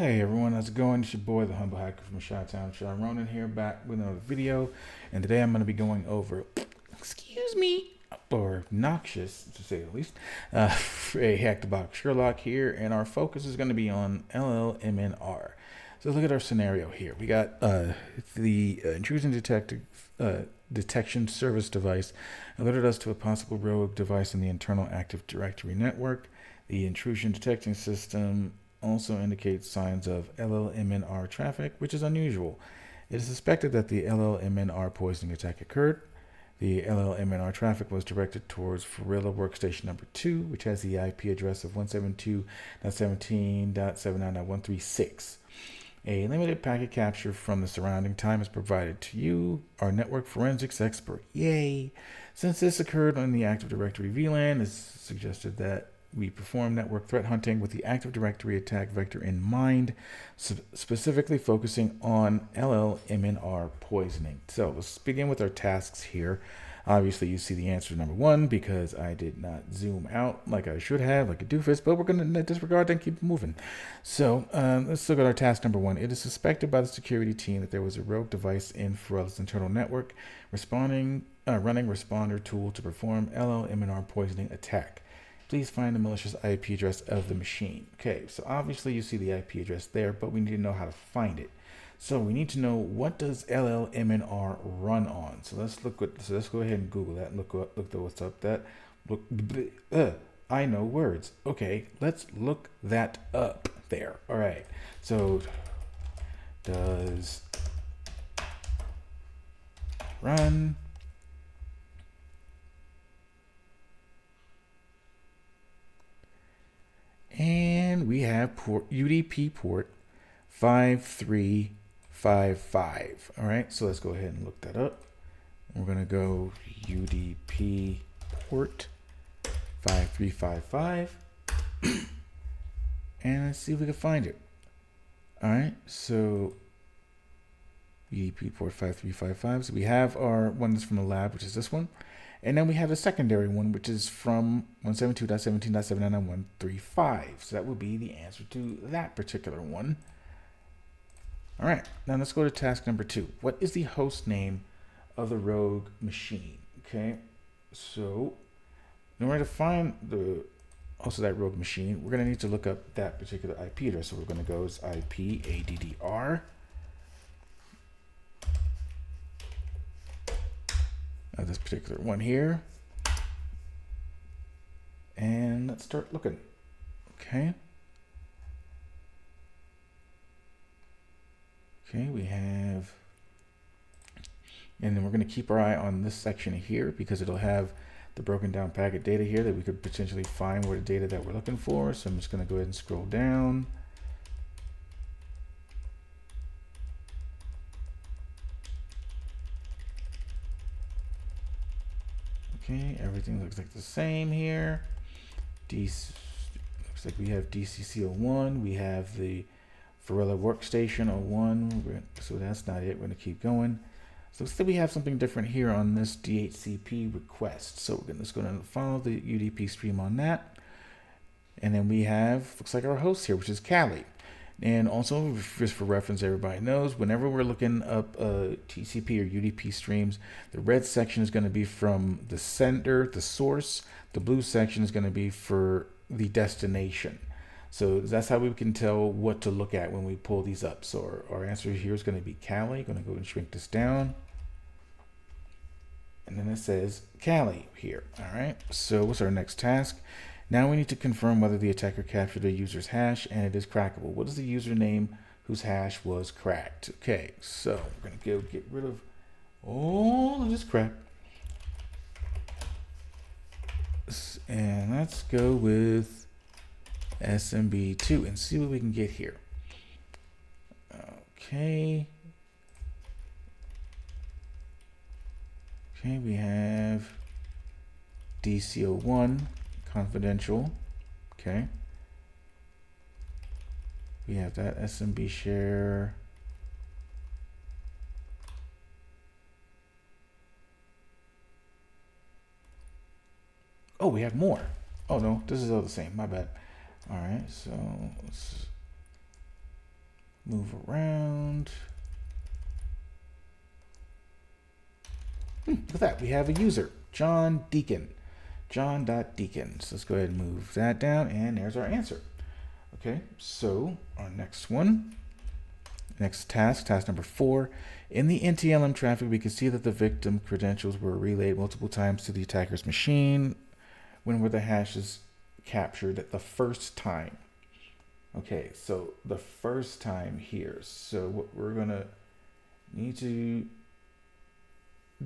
Hey everyone, how's it going? It's your boy, the Humble Hacker from Chi-Town, Sean Ronan here, back with another video. And today I'm going to be going over, excuse me, or Noxious, to say the least, a hack-the-box Sherlock here, and our focus is going to be on LLMNR. So look at our scenario here. We got the intrusion detection service device alerted us to a possible rogue device in the internal Active Directory network. The intrusion detection system also indicates signs of LLMNR traffic, which is unusual. It is suspected that the LLMNR poisoning attack occurred. The LLMNR traffic was directed towards Farilla Workstation number 2, which has the IP address of 172.17.79.136. A limited packet capture from the surrounding time is provided to you, our network forensics expert. Yay! Since this occurred on the Active Directory VLAN, it's suggested that we perform network threat hunting with the Active Directory attack vector in mind, specifically focusing on LLMNR poisoning. So let's begin with our tasks here. Obviously, you see the answer to number 1 because I did not zoom out like I should have, like a doofus, but we're going to disregard and keep moving. So let's look at our task number 1. It is suspected by the security team that there was a rogue device in Farilla's internal network running responder tool to perform LLMNR poisoning attack. Please find the malicious IP address of the machine. Okay, so obviously you see the IP address there, but we need to know how to find it. So we need to know, what does LLMNR run on? So let's go ahead and Google that and look what's up. I know words. Okay, let's look that up there. All right. So does run and we have UDP port 5355. All right, so let's go ahead and look that up. We're going to go UDP port 5355 and let's see if we can find it. All right, so UDP port 5355. So we have our one that's from the lab, which is this one. And then we have a secondary one, which is from 172.17.79.135. So that would be the answer to that particular one. All right, now let's go to task number 2. What is the host name of the rogue machine? Okay, so in order to find the host of that rogue machine, we're going to need to look up that particular IP address. So we're going to go as IP ADDR. This particular one here, and let's start looking. Okay, we have, and then we're going to keep our eye on this section here because it'll have the broken down packet data here that we could potentially find where the data that we're looking for. So I'm just going to go ahead and scroll down. Okay, everything looks like the same here. Looks like we have DCC01. We have the Farilla Workstation 01. So that's not it. We're going to keep going. So still we have something different here on this DHCP request. So we're just going to follow the UDP stream on that. And then we have, looks like our host here, which is Cali. And also, just for reference, everybody knows, whenever we're looking up TCP or UDP streams, the red section is going to be from the sender, the source. The blue section is going to be for the destination. So that's how we can tell what to look at when we pull these up. So our answer here is going to be Cali. Going to go and shrink this down. And then it says Cali here. All right. So what's our next task? Now we need to confirm whether the attacker captured a user's hash and it is crackable. What is the username whose hash was cracked? Okay, so we're going to go get rid of all of this crap. And let's go with SMB2 and see what we can get here. Okay. Okay, we have DC01. Confidential. Okay. We have that SMB share. Oh, we have more. Oh no, this is all the same. My bad. All right, so let's Move around. Look at that. We have a user, John Deacon. John.Deacon. So let's go ahead and move that down, and there's our answer. Okay, so our next one, next task number 4. In the NTLM traffic, we can see that the victim credentials were relayed multiple times to the attacker's machine. When were the hashes captured the first time? Okay, so the first time here. So what we're gonna need to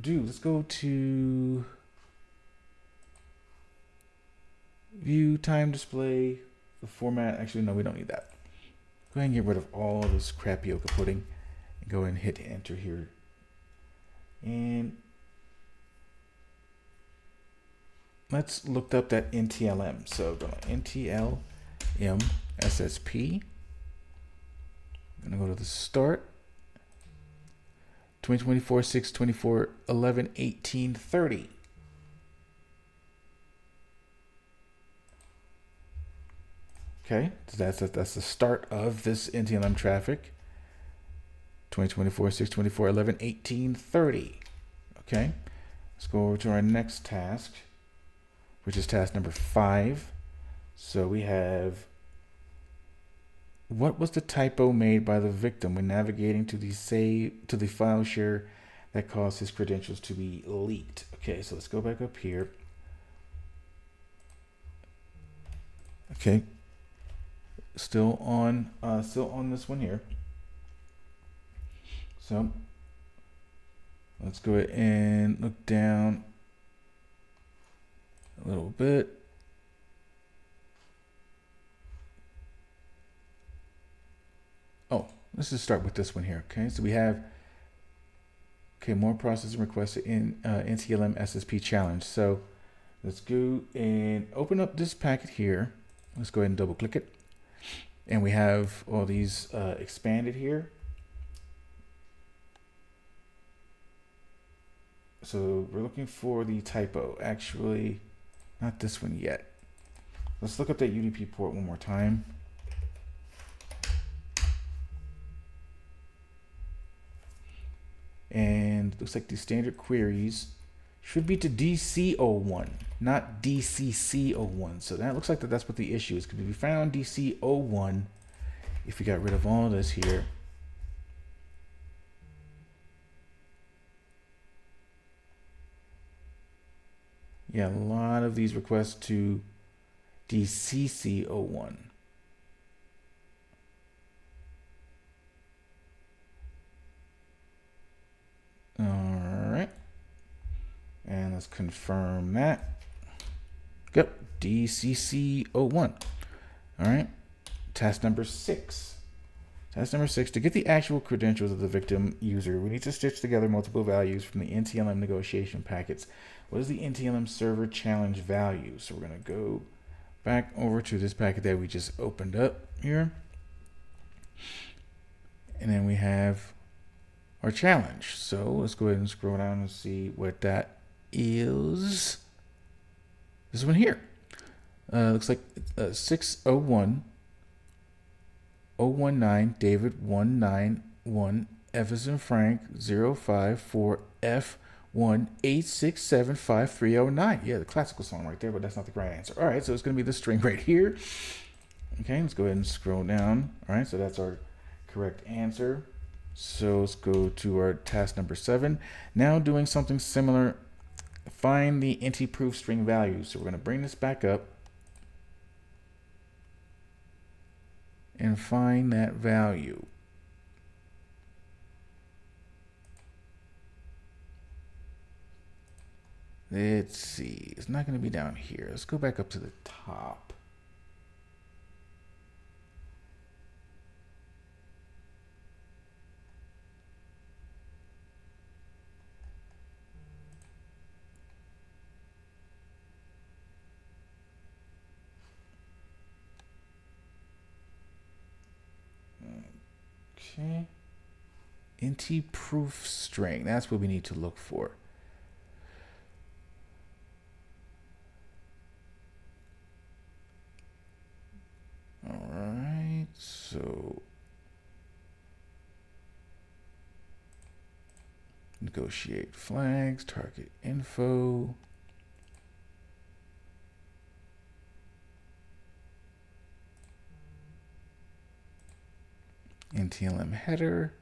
do, let's go to view time display, the format. Actually, no, we don't need that. Go ahead and get rid of all this crapioca pudding and go ahead and hit enter here. And let's look up that NTLM. So go to NTLM SSP. I'm gonna go to the start. 2024 6/24 11 18 30. Okay, so that's the start of this NTLM traffic. 2024 6/24 11 18 30. Okay, let's go over to our next task, which is task number 5. So we have, what was the typo made by the victim when navigating to the file share that caused his credentials to be leaked? Okay, so let's go back up here. Okay, still on this one here. So let's go ahead and look down a little bit. Oh, let's just start with this one here. Okay, so we have, okay, more processing requested in NTLM SSP challenge. So let's go and open up this packet here. Let's go ahead and double click it. And we have all these expanded here. So we're looking for the typo. Actually, not this one yet. Let's look up that UDP port one more time. And looks like the standard queries should be to DC01, not DCC01. So that looks like that's what the issue is. Because if we found DC01, if we got rid of all this here, yeah, a lot of these requests to DCC01. All right, and let's confirm that. Yep, DCC01. All right, task number 6. Task number 6, to get the actual credentials of the victim user, we need to stitch together multiple values from the NTLM negotiation packets. What is the NTLM server challenge value? So we're going to go back over to this packet that we just opened up here. And then we have our challenge. So let's go ahead and scroll down and see what that is. This one here. Looks like 601 019 David 191 F as in Frank 054 F 186753009. Yeah, the classical song right there, but that's not the right answer. All right, so it's going to be this string right here. Okay, let's go ahead and scroll down. All right, so that's our correct answer. So let's go to our task number 7. Now doing something similar, find the NT-proof string value. So we're going to bring this back up and find that value. Let's see, it's not going to be down here. Let's go back up to the top. Okay. NT-proof string, that's what we need to look for. All right, so Negotiate flags, target info. NTLM header.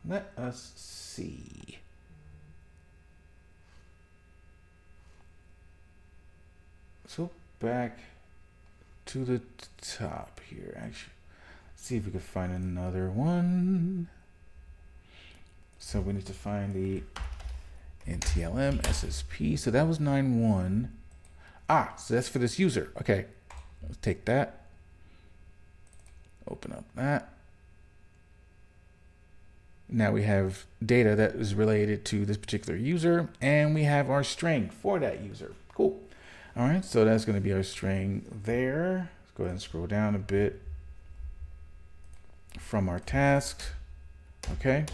Let us see. So back to the top here. Actually, let's see if we can find another one. So we need to find the NTLM SSP. So that was 9.1. So that's for this user. Okay, let's take that. Open up that. Now we have data that is related to this particular user, and we have our string for that user. Cool. All right, so that's going to be our string there. Let's go ahead and scroll down a bit from our task. Okay.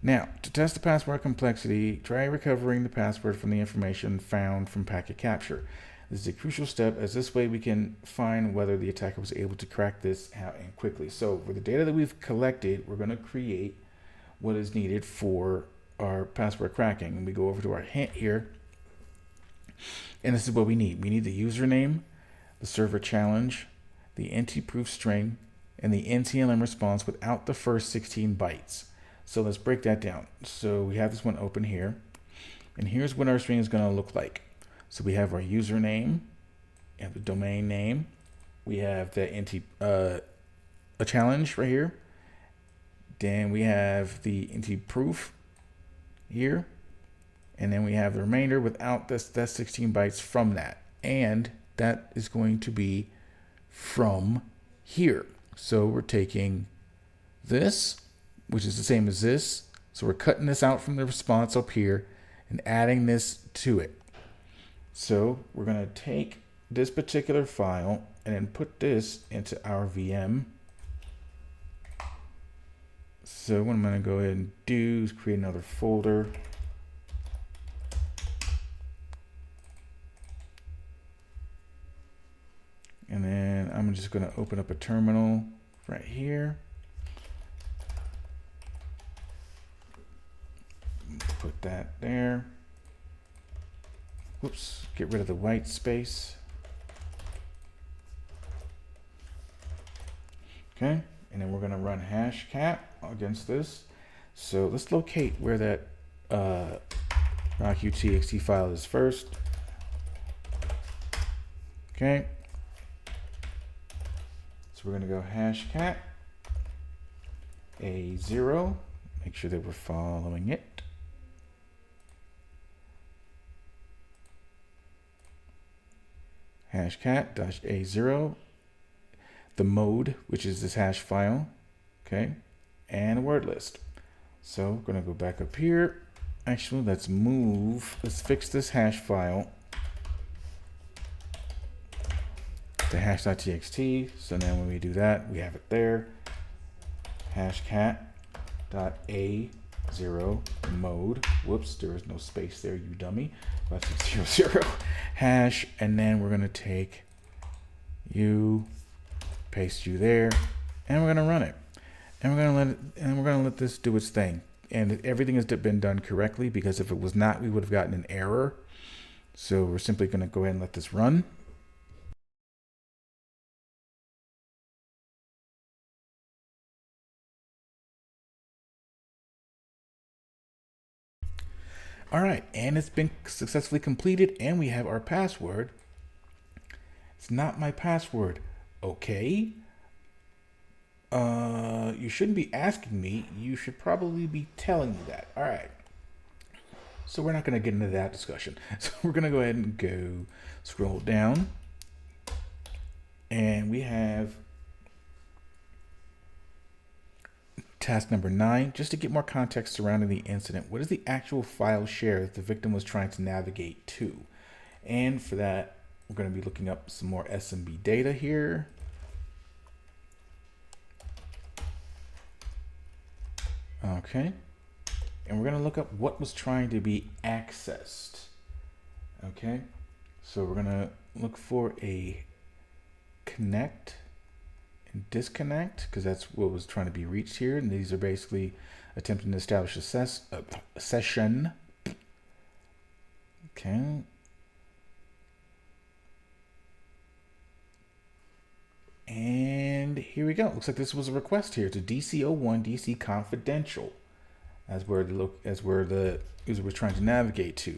Now, to test the password complexity, try recovering the password from the information found from packet capture. This is a crucial step, as this way we can find whether the attacker was able to crack this out and quickly. So for the data that we've collected, we're going to create what is needed for our password cracking. And we go over to our hint here, and this is what we need. We need the username, the server challenge, the NT-proof string, and the NTLM response without the first 16 bytes. So let's break that down. So we have this one open here, and here's what our string is going to look like. So we have our username and the domain name. We have the a challenge right here. Then we have the NT-proof here, and then we have the remainder without that 16 bytes from that, and that is going to be from here. So we're taking this, which is the same as this. So we're cutting this out from the response up here and adding this to it. So we're going to take this particular file and then put this into our VM. So what I'm going to go ahead and do is create another folder. And then I'm just going to open up a terminal right here. Put that there. Whoops, get rid of the white space. Okay, and then we're going to run hashcat against this. So let's locate where that rockutxt file is first. Okay, so we're going to go hashcat A0, make sure that we're following it. Hashcat-A0, the mode, which is this hash file, okay, and a word list. So we're going to go back up here. Actually, let's fix this hash file to hash.txt. So now when we do that, we have it there. Hashcat.A0 mode. Whoops, there is no space there, you dummy. 5600 hash, and then we're going to take you, paste you there, and we're going to run it. And we're going to let this do its thing. And everything has been done correctly, because if it was not, we would have gotten an error. So we're simply going to go ahead and let this run. All right, and it's been successfully completed, and we have our password. It's not my password. Okay. You shouldn't be asking me. You should probably be telling me that. All right. So we're not going to get into that discussion. So we're going to go ahead and go scroll down, and we have task number 9, just to get more context surrounding the incident. What is the actual file share that the victim was trying to navigate to? And for that, we're going to be looking up some more SMB data here. Okay. And we're going to look up what was trying to be accessed. Okay. So we're gonna look for a connect and disconnect, because that's what was trying to be reached here. And these are basically attempting to establish a session. Okay. And here we go. Looks like this was a request here to DC01 DC confidential, as where the user was trying to navigate to.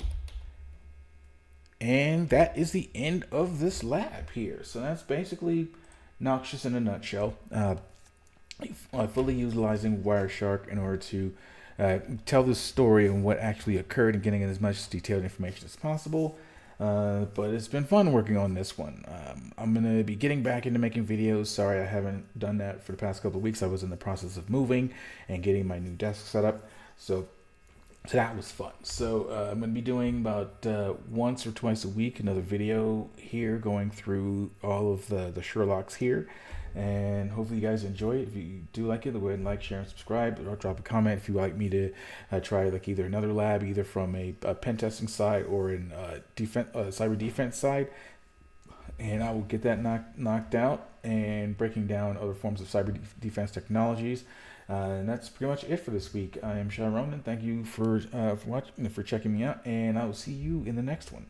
And that is the end of this lab here. So that's basically Noxious in a nutshell. Fully utilizing Wireshark in order to tell the story and what actually occurred and getting in as much detailed information as possible. But it's been fun working on this one. I'm going to be getting back into making videos. Sorry I haven't done that for the past couple of weeks. I was in the process of moving and getting my new desk set up. So that was fun. So I'm going to be doing about once or twice a week another video here going through all of the Sherlocks here. And hopefully you guys enjoy it. If you do like it, go ahead and like, share, and subscribe. Or drop a comment if you like me to try like either another lab, either from a pen testing side or in cyber defense side. And I will get that knocked out and breaking down other forms of cyber defense technologies. And that's pretty much it for this week. I am Sharon Ronan. Thank you for watching, for checking me out, and I will see you in the next one.